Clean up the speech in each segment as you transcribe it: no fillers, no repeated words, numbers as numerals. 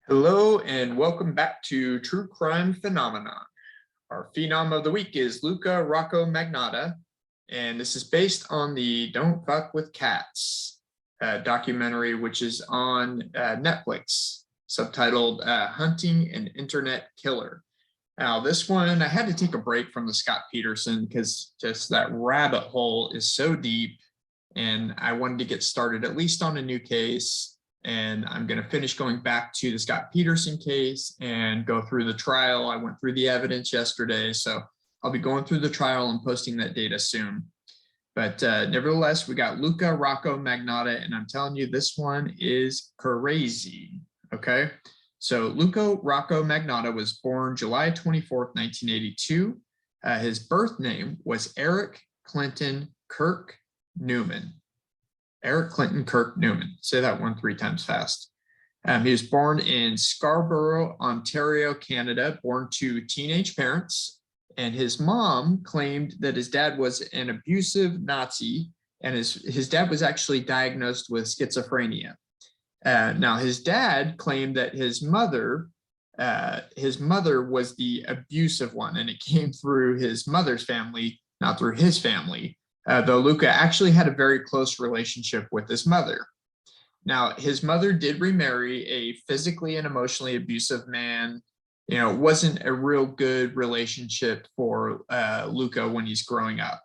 Hello and welcome back to True Crime Phenomenon. Our phenom of the week is Luka Rocco Magnotta, and this is based on the Don't Fuck with Cats documentary, which is on Netflix, subtitled Hunting an Internet Killer. Now, this one, I had to take a break from the Scott Peterson because just that rabbit hole is so deep, and I wanted to get started at least on a new case. And I'm going to finish going back to the Scott Peterson case and go through the trial. I went through the evidence yesterday, so I'll be going through the trial and posting that data soon. But nevertheless, we got Luka Rocco Magnotta, and I'm telling you, this one is crazy. Okay, so Luka Rocco Magnotta was born July 24th, 1982. His birth name was Eric Clinton Kirk Newman. Eric Clinton Kirk Newman. Say that one 3 times fast. He was born in Scarborough, Ontario, Canada, born to teenage parents. And his mom claimed that his dad was an abusive Nazi, and his dad was actually diagnosed with schizophrenia. Now, his dad claimed that his mother was the abusive one, and it came through his mother's family, not through his family. Though Luka actually had a very close relationship with his mother. Now, his mother did remarry a physically and emotionally abusive man. You know, it wasn't a real good relationship for Luka when he's growing up.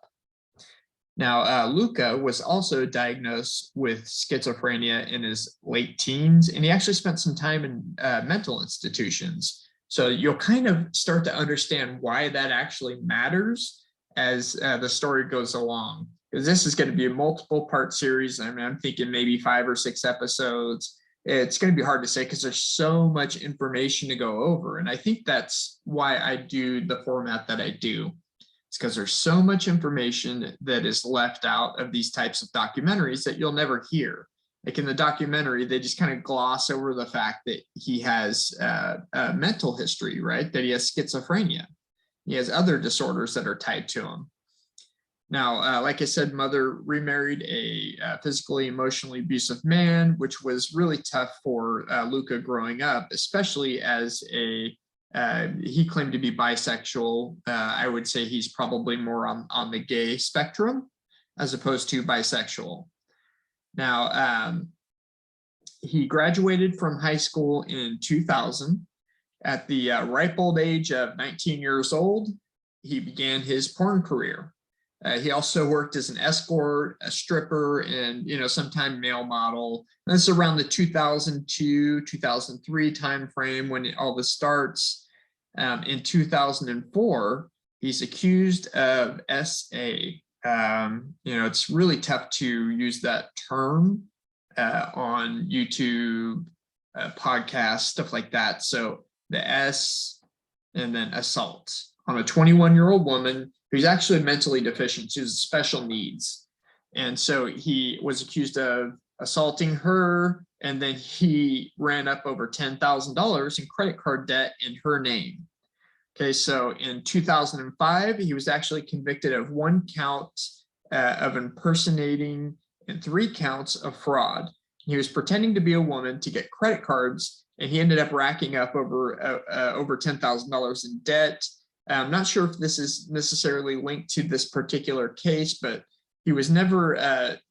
Now, Luka was also diagnosed with schizophrenia in his late teens, and he actually spent some time in mental institutions. So you'll kind of start to understand why that actually matters as the story goes along, because this is going to be a multiple part series. I mean, I'm thinking maybe 5 or 6 episodes. It's going to be hard to say because there's so much information to go over. And I think that's why I do the format that I do. It's because there's so much information that is left out of these types of documentaries that you'll never hear. Like in the documentary, they just kind of gloss over the fact that he has a mental history, right? That he has schizophrenia. He has other disorders that are tied to him. Now, like I said, mother remarried a physically, emotionally abusive man, which was really tough for Luka growing up, especially as he claimed to be bisexual. I would say he's probably more on the gay spectrum as opposed to bisexual. Now, he graduated from high school in 2000. At the ripe old age of 19 years old, he began his porn career. He also worked as an escort, a stripper, and sometime male model. And this is around the 2002, 2003 timeframe when all this starts. In 2004, he's accused of SA. It's really tough to use that term on YouTube, podcasts, stuff like that. So the S, and then assault on a 21-year-old woman who's actually mentally deficient. She has special needs. And so he was accused of assaulting her, and then he ran up over $10,000 in credit card debt in her name. Okay, so in 2005, he was actually convicted of 1 count of impersonating and 3 counts of fraud. He was pretending to be a woman to get credit cards, and he ended up racking up over $10,000 in debt. I'm not sure if this is necessarily linked to this particular case, but he was never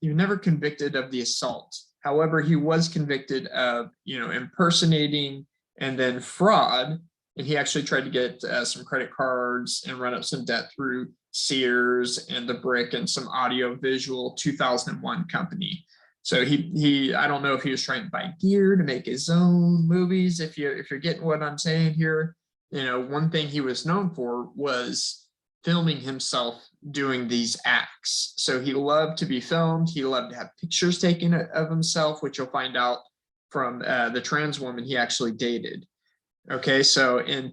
convicted of the assault. However, he was convicted of impersonating and then fraud, and he actually tried to get some credit cards and run up some debt through Sears and The Brick and some audio-visual 2001 company. So I don't know if he was trying to buy gear to make his own movies. If you're getting what I'm saying here, one thing he was known for was filming himself doing these acts. So he loved to be filmed. He loved to have pictures taken of himself, which you'll find out from the trans woman he actually dated. Okay, so in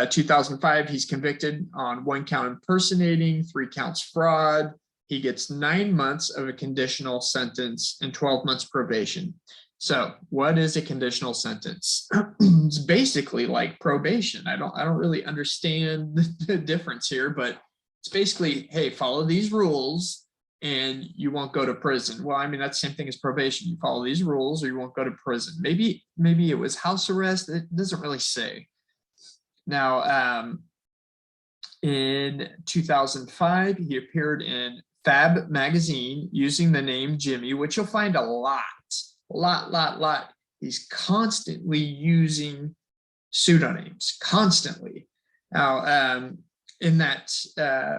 2005, he's convicted on 1 count impersonating, 3 counts fraud. He gets 9 months of a conditional sentence and 12 months probation. So what is a conditional sentence? It's basically like probation. I don't really understand the difference here, but it's basically, hey, follow these rules and you won't go to prison. Well, I mean, that's the same thing as probation. You follow these rules or you won't go to prison. Maybe it was house arrest. It doesn't really say. Now, in 2005, he appeared in Fab magazine using the name Jimmy, which you'll find a lot. He's constantly using pseudonyms, constantly. Now, in that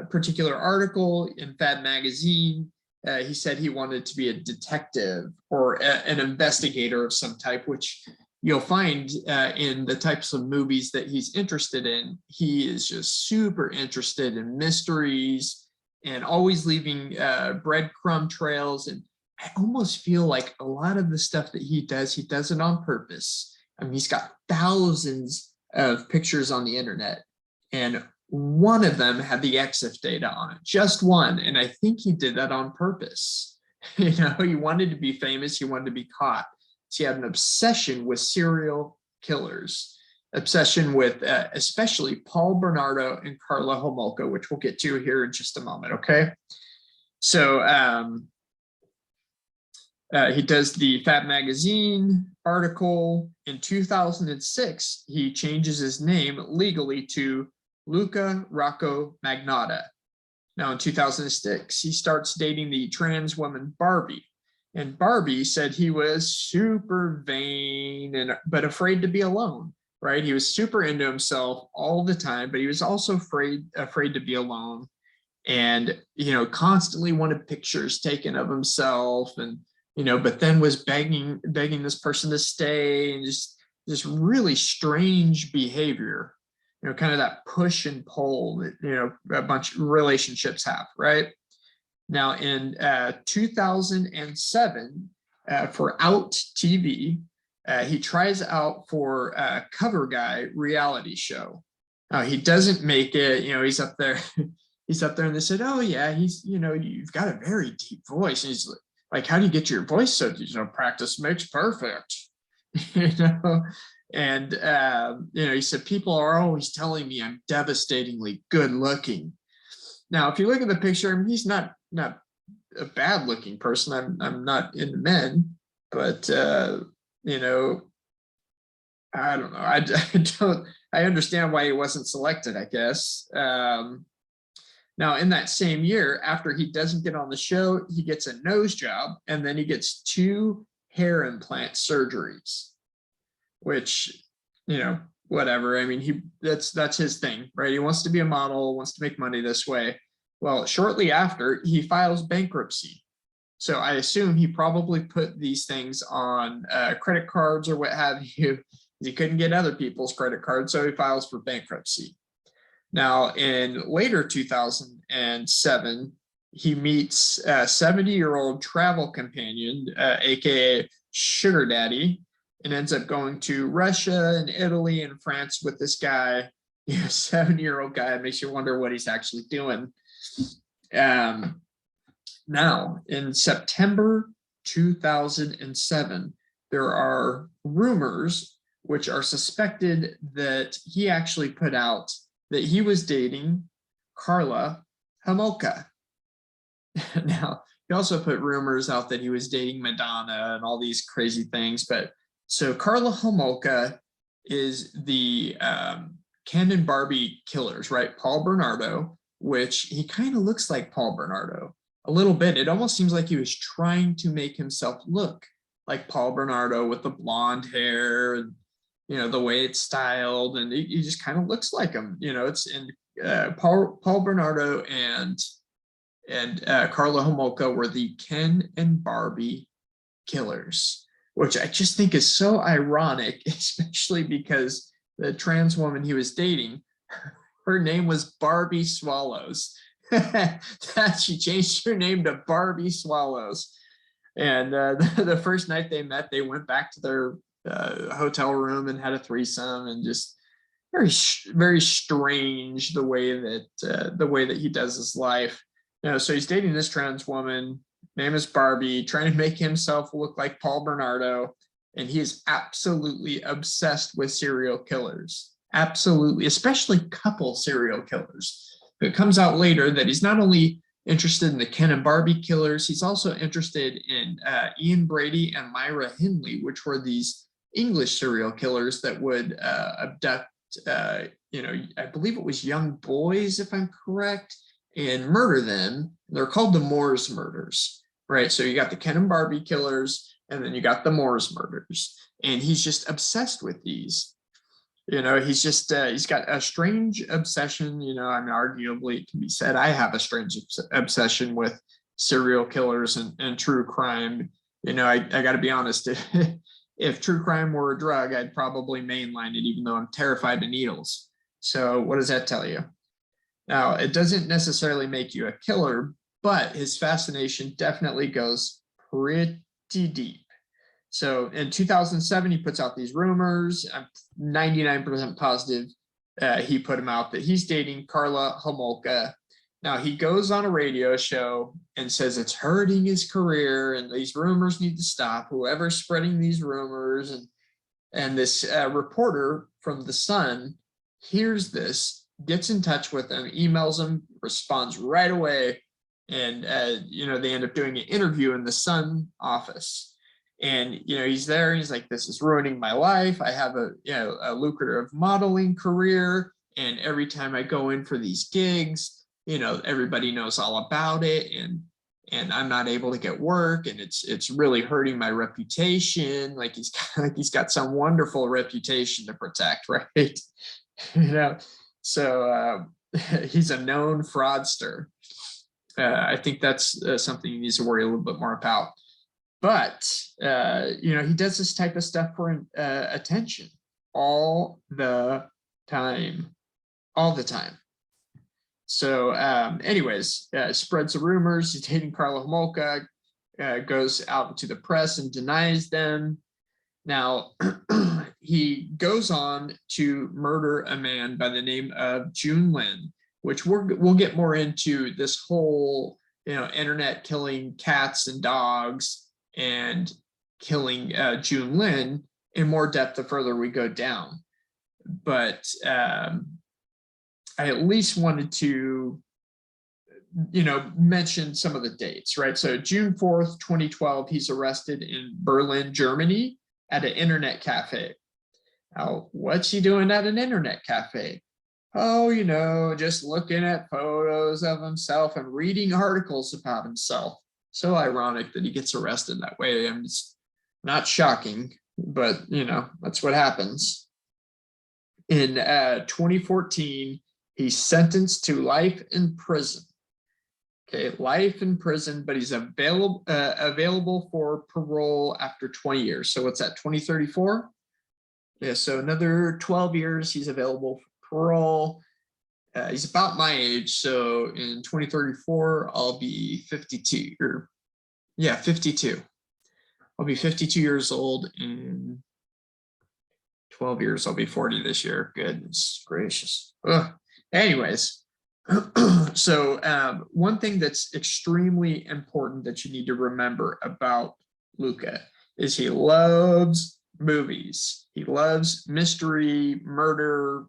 particular article in Fab magazine, he said he wanted to be a detective or an investigator of some type, which you'll find in the types of movies that he's interested in. He is just super interested in mysteries and always leaving breadcrumb trails. And I almost feel like a lot of the stuff that he does it on purpose. I mean, he's got thousands of pictures on the internet, and one of them had the EXIF data on it, just one. And I think he did that on purpose. You know, he wanted to be famous, he wanted to be caught. So he had an obsession with serial killers, obsession with especially Paul Bernardo and Karla Homolka, which we'll get to here in just a moment, okay? So he does the Fab magazine article. In 2006, he changes his name legally to Luka Rocco Magnotta. Now in 2006, he starts dating the trans woman Barbie. And Barbie said he was super vain but afraid to be alone, right? He was super into himself all the time, but he was also afraid to be alone, and, you know, constantly wanted pictures taken of himself, and, you know, but then was begging this person to stay, and just really strange behavior, you know, kind of that push and pull that, you know, a bunch of relationships have, right? Now, in 2007, for Out TV, he tries out for a cover guy reality show. He doesn't make it. You know, he's up there. He's up there, and they said, "Oh yeah, he's. You know, you've got a very deep voice." And he's like, "How do you get your voice so? You know, practice makes perfect." You know, and you know, he said, "People are always telling me I'm devastatingly good looking." Now, if you look at the picture, I mean, he's not a bad looking person. I'm not into men, but you know, I don't know. I understand why he wasn't selected, I guess. Now, in that same year, after he doesn't get on the show, he gets a nose job, and then he gets 2 hair implant surgeries, which, you know, whatever. I mean, that's his thing, right? He wants to be a model, wants to make money this way. Well, shortly after, he files bankruptcy. So I assume he probably put these things on credit cards or what have you. He couldn't get other people's credit cards, so he files for bankruptcy. Now, in later 2007, he meets a 70-year-old travel companion, aka Sugar Daddy, and ends up going to Russia and Italy and France with this guy. You know, 70-year-old guy. It makes you wonder what he's actually doing. Now, in September 2007, there are rumors which are suspected that he actually put out that he was dating Karla Homolka. Now, he also put rumors out that he was dating Madonna and all these crazy things. But so Karla Homolka is the Ken and Barbie killers, right? Paul Bernardo, which he kind of looks like Paul Bernardo a little bit. It almost seems like he was trying to make himself look like Paul Bernardo with the blonde hair and, you know, the way it's styled, and he just kind of looks like him. You know, it's in Paul Bernardo and Karla Homolka were the Ken and Barbie killers, which I just think is so ironic, especially because the trans woman he was dating, her name was Barbie Swallows. That she changed her name to Barbie Swallows. And the first night they met, they went back to their hotel room and had a threesome, and just very strange the way that he does his life. You know, so he's dating this trans woman, name is Barbie, trying to make himself look like Paul Bernardo, and he is absolutely obsessed with serial killers. Absolutely, especially couple serial killers. It comes out later that he's not only interested in the Ken and Barbie killers. He's also interested in Ian Brady and Myra Hindley, which were these English serial killers that would abduct, I believe it was young boys, if I'm correct, and murder them. They're called the Moors murders, right? So you got the Ken and Barbie killers, and then you got the Moors murders. And he's just obsessed with these. He's got a strange obsession. Arguably it can be said I have a strange obsession with serial killers and true crime. I got to be honest. If true crime were a drug, I'd probably mainline it, even though I'm terrified of needles. So what does that tell you? Now, it doesn't necessarily make you a killer, but his fascination definitely goes pretty deep. So in 2007, he puts out these rumors. I'm 99% positive he put them out that he's dating Karla Homolka. Now, he goes on a radio show and says it's hurting his career and these rumors need to stop. Whoever's spreading these rumors. And this reporter from The Sun hears this, gets in touch with him, emails him, responds right away. And, they end up doing an interview in The Sun office. And, he's there and he's like, this is ruining my life. I have a lucrative modeling career. And every time I go in for these gigs, everybody knows all about it. And I'm not able to get work. And it's really hurting my reputation. Like he's got some wonderful reputation to protect, right? So he's a known fraudster. I think that's something he needs to worry a little bit more about. But, he does this type of stuff for attention all the time. So anyways, spreads the rumors. He's dating Karla Homolka, goes out into the press and denies them. Now, he goes on to murder a man by the name of June Lin, which we'll get more into this whole, internet killing cats and dogs and killing June Lin in more depth the further we go down. But I at least wanted to, mention some of the dates, right? So June 4th, 2012, he's arrested in Berlin, Germany at an internet cafe. Now, what's he doing at an internet cafe? Oh, just looking at photos of himself and reading articles about himself. So ironic that he gets arrested that way. I mean, it's not shocking, but, that's what happens. In 2014, he's sentenced to life in prison. Okay, life in prison, but he's available for parole after 20 years. So what's that, 2034? Yeah, so another 12 years, he's available for parole. He's about my age, so in 2034, I'll be 52, 52. I'll be 52 years old. In 12 years, I'll be 40 this year. Goodness gracious. Ugh. Anyways, so one thing that's extremely important that you need to remember about Luka is he loves movies. He loves mystery, murder,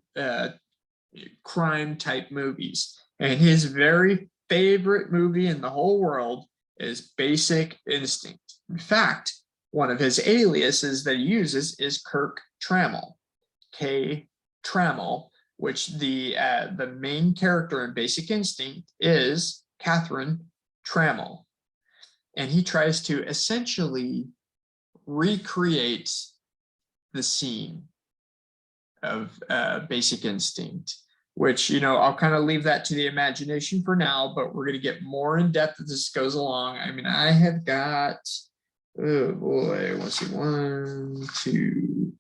crime type movies. And his very favorite movie in the whole world is Basic Instinct. In fact, one of his aliases that he uses is Kirk Trammell, K. Trammell, which the main character in Basic Instinct is Catherine Trammell. And he tries to essentially recreate the scene of Basic Instinct, which, I'll kind of leave that to the imagination for now, but we're going to get more in depth as this goes along. I mean, I have got, oh boy, let's see, 1, 2,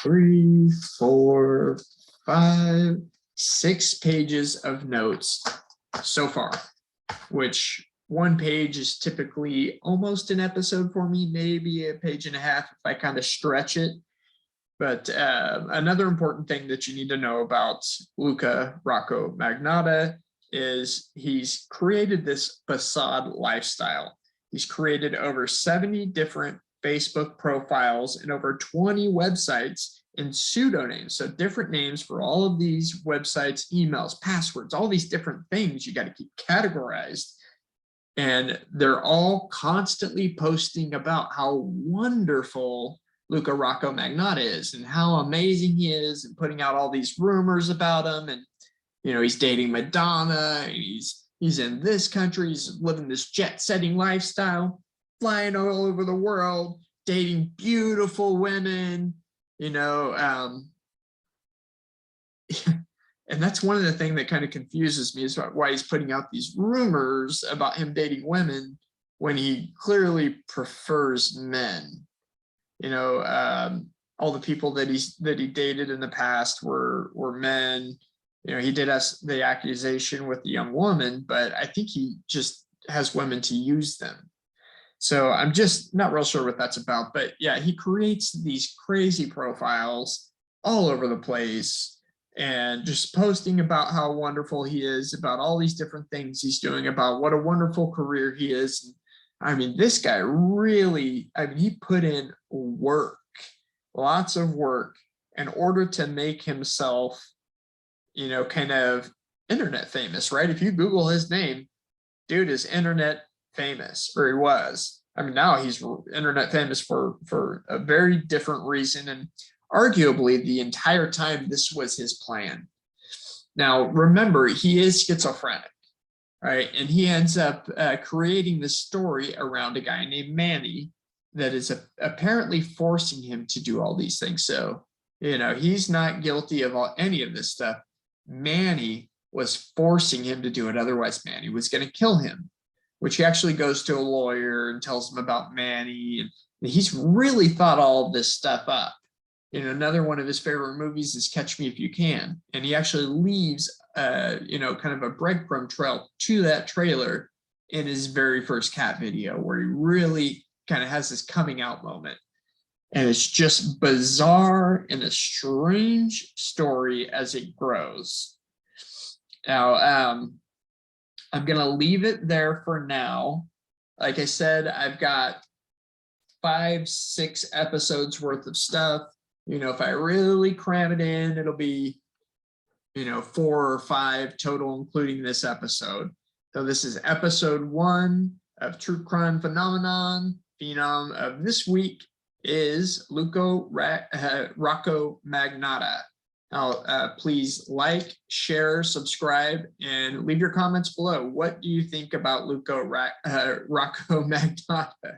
3, 4, 5, 6 pages of notes so far, which one page is typically almost an episode for me, maybe a page and a half if I kind of stretch it. But another important thing that you need to know about Luka Rocco Magnotta is he's created this facade lifestyle. He's created over 70 different Facebook profiles and over 20 websites in pseudonyms. So different names for all of these websites, emails, passwords, all these different things you got to keep categorized And they're all constantly posting about how wonderful Luka Rocco Magnotta is and how amazing he is, and putting out all these rumors about him. And, he's dating Madonna, and he's in this country, he's living this jet-setting lifestyle, flying all over the world, dating beautiful women, and that's one of the things that kind of confuses me, is why he's putting out these rumors about him dating women when he clearly prefers men. All the people that he dated in the past were men. He did the accusation with the young woman, but I think he just has women to use them. So I'm just not real sure what that's about. But yeah, he creates these crazy profiles all over the place and just posting about how wonderful he is, about all these different things he's doing, about what a wonderful career he is. I mean, this guy really, he put in work, lots of work, in order to make himself, kind of internet famous, right? If you Google his name, dude is internet famous, or he was. Now he's internet famous for a very different reason, and arguably the entire time this was his plan. Now, remember, he is schizophrenic, right? And he ends up creating this story around a guy named Manny that is apparently forcing him to do all these things. So, he's not guilty of any of this stuff. Manny was forcing him to do it. Otherwise, Manny was going to kill him, which he actually goes to a lawyer and tells him about Manny. And he's really thought all of this stuff up. Another one of his favorite movies is Catch Me If You Can. And he actually leaves, kind of a breadcrumb trail to that trailer in his very first cat video, where he really kind of has this coming out moment. And it's just bizarre and a strange story as it grows. Now, I'm going to leave it there for now. Like I said, I've got 5-6 episodes worth of stuff. If I really cram it in, it'll be, 4 or 5 total, including this episode. So this is episode 1 of True Crime Phenomenon. Phenom of this week is Luka Rocco Magnotta. Now, please like, share, subscribe, and leave your comments below. What do you think about Luka Rocco Magnotta?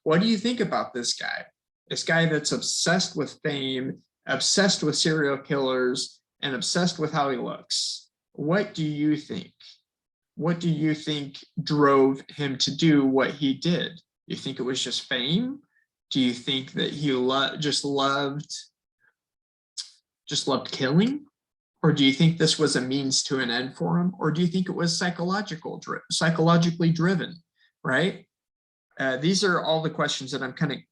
What do you think about this guy? This guy that's obsessed with fame, obsessed with serial killers, and obsessed with how he looks. What do you think? What do you think drove him to do what he did? You think it was just fame? Do you think that he just loved killing? Or do you think this was a means to an end for him? Or do you think it was psychologically driven, right? These are all the questions that I'm going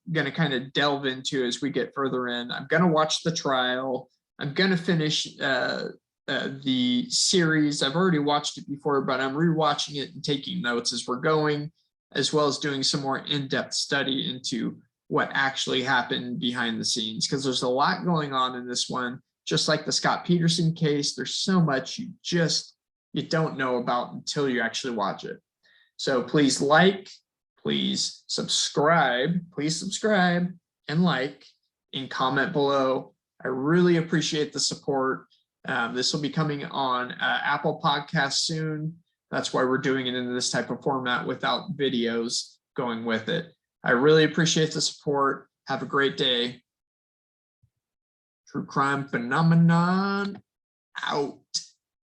to delve into as we get further in. I'm going to watch the trial. I'm going to finish the series. I've already watched it before, but I'm rewatching it and taking notes as we're going, as well as doing some more in-depth study into what actually happened behind the scenes, because there's a lot going on in this one. Just like the Scott Peterson case, there's so much you don't know about until you actually watch it. So please subscribe and like, and comment below. I really appreciate the support. This will be coming on Apple Podcasts soon. That's why we're doing it in this type of format without videos going with it. I really appreciate the support. Have a great day. True Crime Phenomenon out.